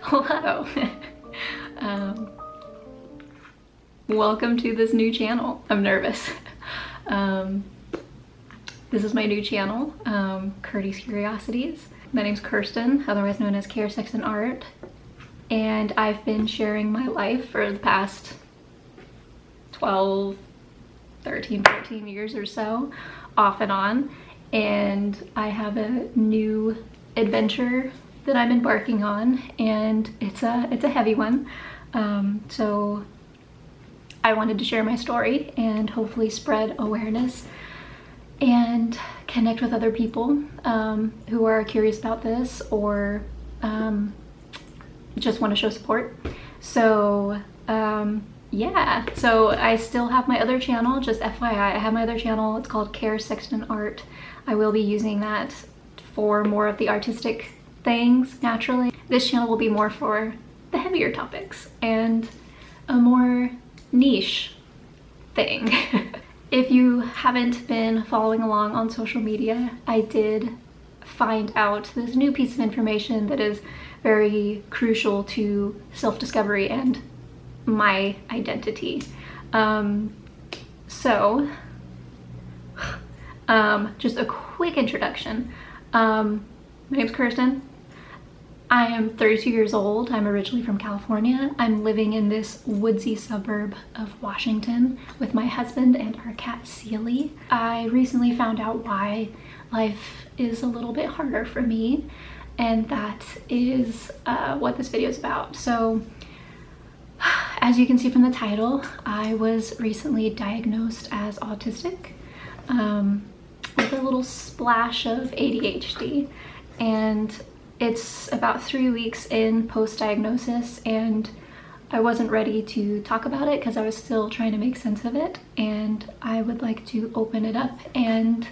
Hello. Welcome to this new channel. I'm nervous. This is my new channel, Kirsty's Curiosities. My name's Kirsten, otherwise known as Care, Sex, and Art. And I've been sharing my life for the past 12, 13, 14 years or so, off and on. And I have a new adventure that I'm embarking on, and it's a heavy one. So I wanted to share my story and hopefully spread awareness and connect with other people who are curious about this or just want to show support. So yeah, so I still have my other channel, just FYI, I have my other channel. It's called Care, Sex, and Art. I will be using that for more of the artistic things naturally. This channel will be more for the heavier topics and a more niche thing. If you haven't been following along on social media, I did find out this new piece of information that is very crucial to self-discovery and my identity. Just a quick introduction. My name's Kirsten. I am 32 years old. I'm originally from California. I'm living in this woodsy suburb of Washington with my husband and our cat Sealy. I recently found out why life is a little bit harder for me, and that is what this video is about. So as you can see from the title, I was recently diagnosed as autistic with a little splash of ADHD, and it's about 3 weeks in post-diagnosis, and I wasn't ready to talk about it because I was still trying to make sense of it, and I would like to open it up and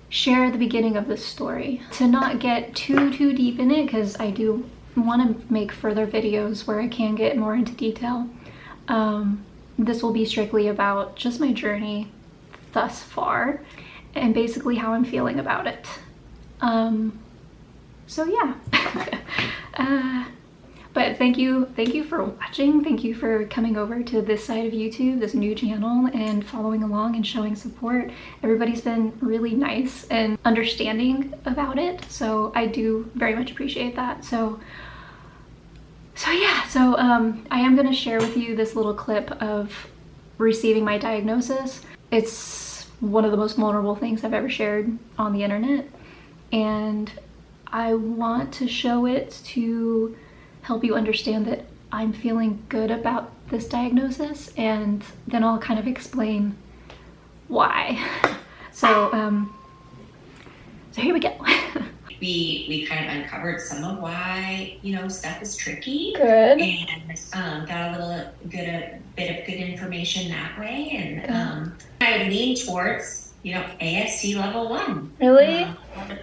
share the beginning of this story. To not get too deep in it, because I do want to make further videos where I can get more into detail. This will be strictly about just my journey thus far and basically how I'm feeling about it. So yeah. But thank you for watching. Thank you for coming over to this side of YouTube, this new channel, and following along and showing support. Everybody's been really nice and understanding about it, so I do very much appreciate that. So yeah, I am gonna share with you this little clip of receiving my diagnosis. It's one of the most vulnerable things I've ever shared on the internet, and I want to show it to help you understand that I'm feeling good about this diagnosis, and then I'll kind of explain why. So here we go. We kind of uncovered some of why, stuff is tricky. Good. And got a bit of good information that way. And I would lean towards, ASD level 1. Really?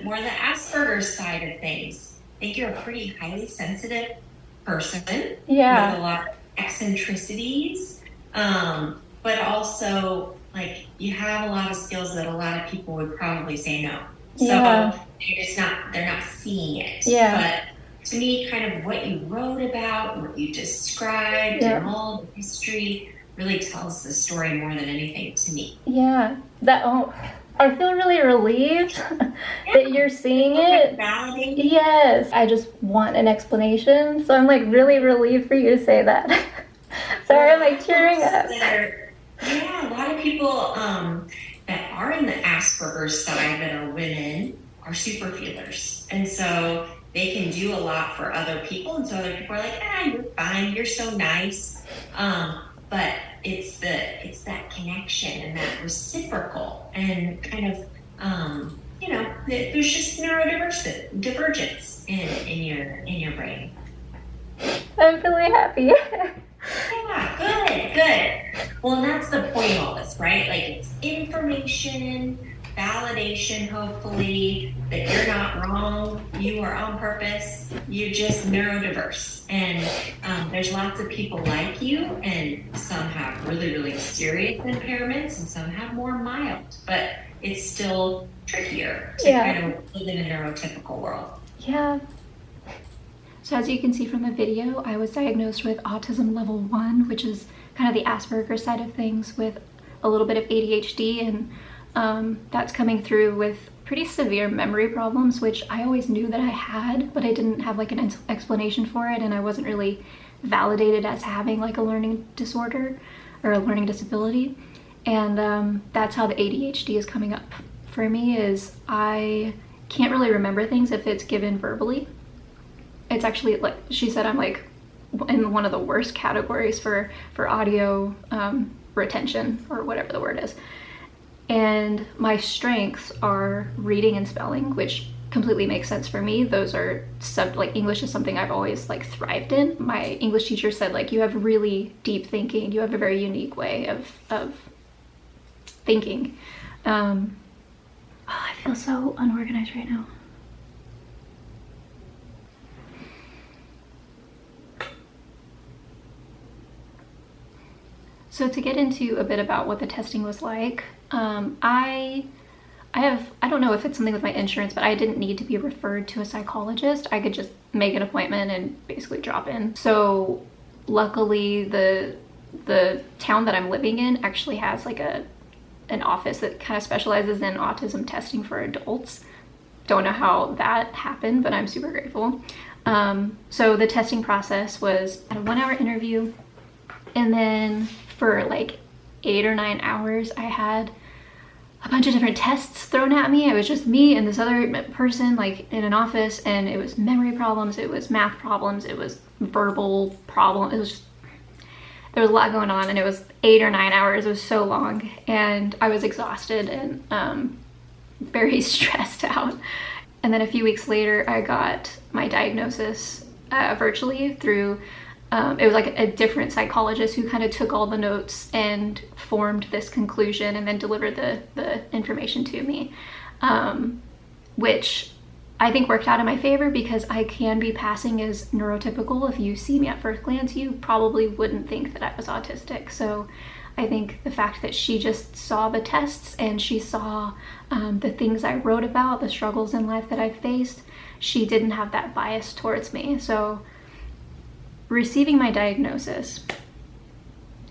More the Asperger's side of things. I think you're a pretty highly sensitive person. Yeah. With a lot of eccentricities. But also, you have a lot of skills that a lot of people would probably say no. Yeah. So they're not seeing it. Yeah. But to me, kind of what you wrote about, what you described, Yeah. and all the history really tells the story more than anything to me. Yeah. I feel really relieved that you're seeing it. Validating. Yes. I just want an explanation, so I'm really relieved for you to say that. Sorry, I'm tearing up. Yeah, a lot of people that are in the Asperger's side that are women are super feelers. And so they can do a lot for other people. And so other people are like, you're fine, you're so nice. But it's that connection and that reciprocal and kind of, there's just neurodivergence in your brain. I'm really happy. Yeah, good. Well, that's the point of all this, right? It's information, validation, hopefully, that you're not wrong, you are on purpose, you're just neurodiverse. And there's lots of people like you, and some have really, really serious impairments, and some have more mild, but it's still trickier to kind of live in a neurotypical world. Yeah. So as you can see from the video, I was diagnosed with autism level 1, which is kind of the Asperger's side of things, with a little bit of ADHD, and that's coming through with pretty severe memory problems, which I always knew that I had, but I didn't have like an explanation for it, and I wasn't really validated as having like a learning disorder or a learning disability. And that's how the ADHD is coming up for me, is I can't really remember things if it's given verbally. It's actually, like she said, I'm like in one of the worst categories for audio retention, or whatever the word is. And my strengths are reading and spelling, which completely makes sense for me. Those are like English is something I've always like thrived in. My English teacher said, like, you have really deep thinking. You have a very unique way of thinking. Oh, I feel so unorganized right now. So to get into a bit about what the testing was like, I don't know if it's something with my insurance, but I didn't need to be referred to a psychologist. I could just make an appointment and basically drop in. So luckily the town that I'm living in actually has like an office that kind of specializes in autism testing for adults. Don't know how that happened, but I'm super grateful. So the testing process was a 1-hour interview, and then for like 8 or 9 hours, I had a bunch of different tests thrown at me. It was just me and this other person like in an office, and it was memory problems, it was math problems, it was verbal problem. It was just, there was a lot going on, and it was 8 or 9 hours. It was so long, and I was exhausted and very stressed out. And then a few weeks later, I got my diagnosis virtually through it was like a different psychologist who kind of took all the notes and formed this conclusion and then delivered the information to me, which I think worked out in my favor, because I can be passing as neurotypical. If you see me at first glance, you probably wouldn't think that I was autistic. So I think the fact that she just saw the tests and she saw the things I wrote about, the struggles in life that I faced, she didn't have that bias towards me. So receiving my diagnosis,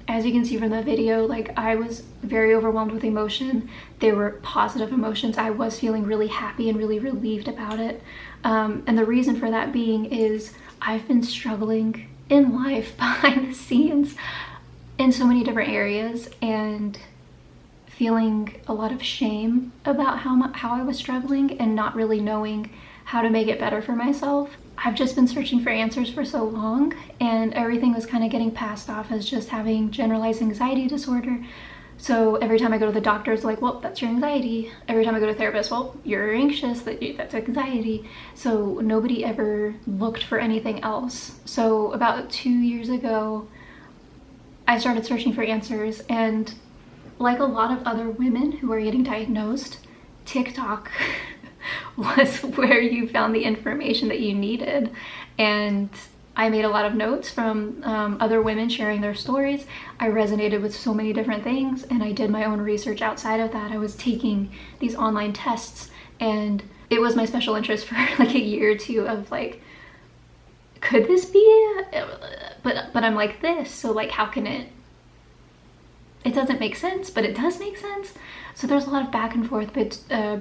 as you can see from the video, like, I was very overwhelmed with emotion. There were positive emotions. I was feeling really happy and really relieved about it. And the reason for that being is I've been struggling in life behind the scenes in so many different areas, and feeling a lot of shame about how I was struggling and not really knowing how to make it better for myself. I've just been searching for answers for so long, and everything was kind of getting passed off as just having generalized anxiety disorder. So every time I go to the doctor, it's like, well, that's your anxiety. Every time I go to a therapist, well, you're anxious, that's anxiety. So nobody ever looked for anything else. So about 2 years ago, I started searching for answers, and like a lot of other women who are getting diagnosed, TikTok was where you found the information that you needed. And I made a lot of notes from other women sharing their stories. I resonated with so many different things, and I did my own research outside of that. I was taking these online tests, and it was my special interest for like a year or two of like, could this be but I'm like this, so like, how can it doesn't make sense, but it does make sense. So there's a lot of back and forth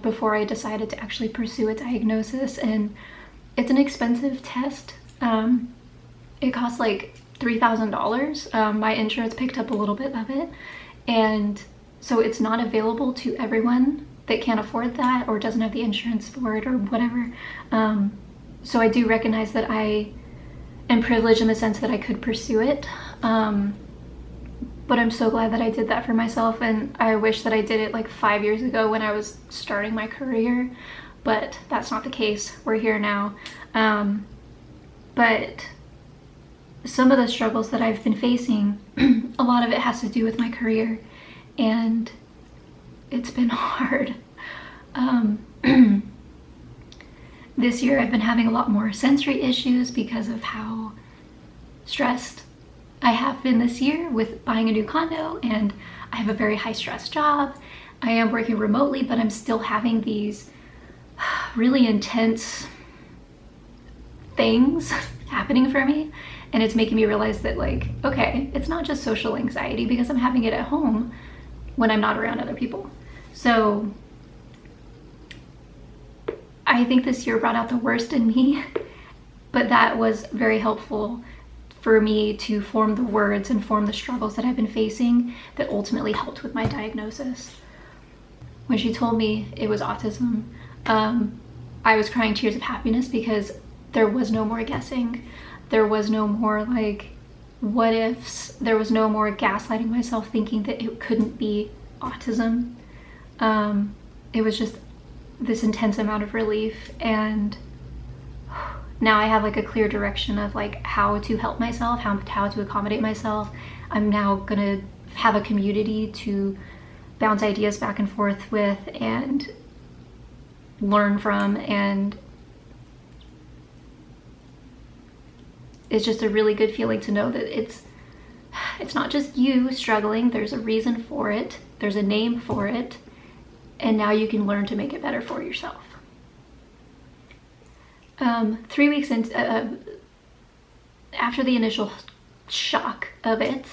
before I decided to actually pursue a diagnosis. And it's an expensive test. It costs like $3,000. My insurance picked up a little bit of it, and so it's not available to everyone that can't afford that or doesn't have the insurance for it or whatever. So I do recognize that I am privileged in the sense that I could pursue it. But I'm so glad that I did that for myself, and I wish that I did it like 5 years ago when I was starting my career, but that's not the case. We're here now. But some of the struggles that I've been facing, a lot of it has to do with my career, and it's been hard. This year I've been having a lot more sensory issues because of how stressed I have been this year with buying a new condo, and I have a very high stress job. I am working remotely, but I'm still having these really intense things happening for me, and it's making me realize that, like, okay, it's not just social anxiety because I'm having it at home when I'm not around other people. So I think this year brought out the worst in me, but that was very helpful for me to form the words and form the struggles that I've been facing that ultimately helped with my diagnosis. When she told me it was autism, I was crying tears of happiness because there was no more guessing. There was no more like what ifs. There was no more gaslighting myself thinking that it couldn't be autism. It was just this intense amount of relief, and now I have like a clear direction of like how to help myself, how to accommodate myself. I'm now gonna have a community to bounce ideas back and forth with and learn from, and it's just a really good feeling to know that it's not just you struggling. There's a reason for it, there's a name for it, and now you can learn to make it better for yourself. 3 weeks into after the initial shock of it,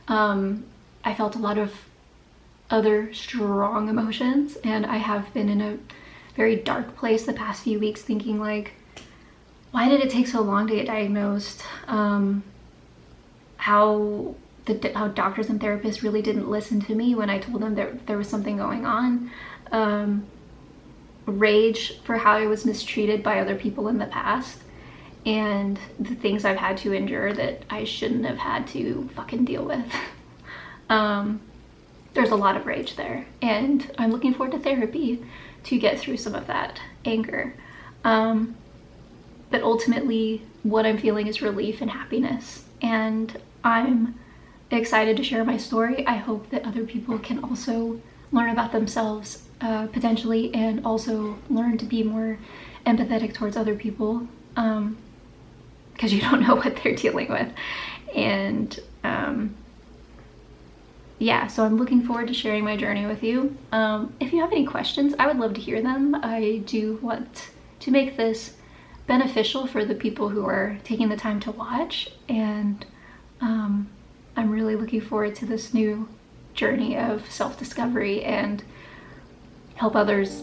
I felt a lot of other strong emotions, and I have been in a very dark place the past few weeks thinking like, why did it take so long to get diagnosed? How doctors and therapists really didn't listen to me when I told them there was something going on. Rage for how I was mistreated by other people in the past, and the things I've had to endure that I shouldn't have had to fucking deal with. There's a lot of rage there, and I'm looking forward to therapy to get through some of that anger. But ultimately, what I'm feeling is relief and happiness, and I'm excited to share my story. I hope that other people can also learn about themselves potentially, and also learn to be more empathetic towards other people, because you don't know what they're dealing with. And yeah, so I'm looking forward to sharing my journey with you. If you have any questions, I would love to hear them. I do want to make this beneficial for the people who are taking the time to watch, and I'm really looking forward to this new journey of self-discovery and help others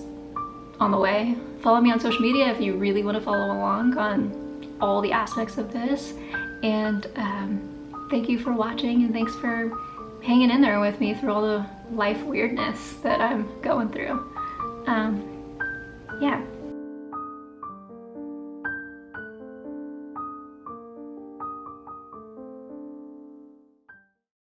on the way. Follow me on social media if you really want to follow along on all the aspects of this, and thank you for watching, and thanks for hanging in there with me through all the life weirdness that I'm going through. Yeah,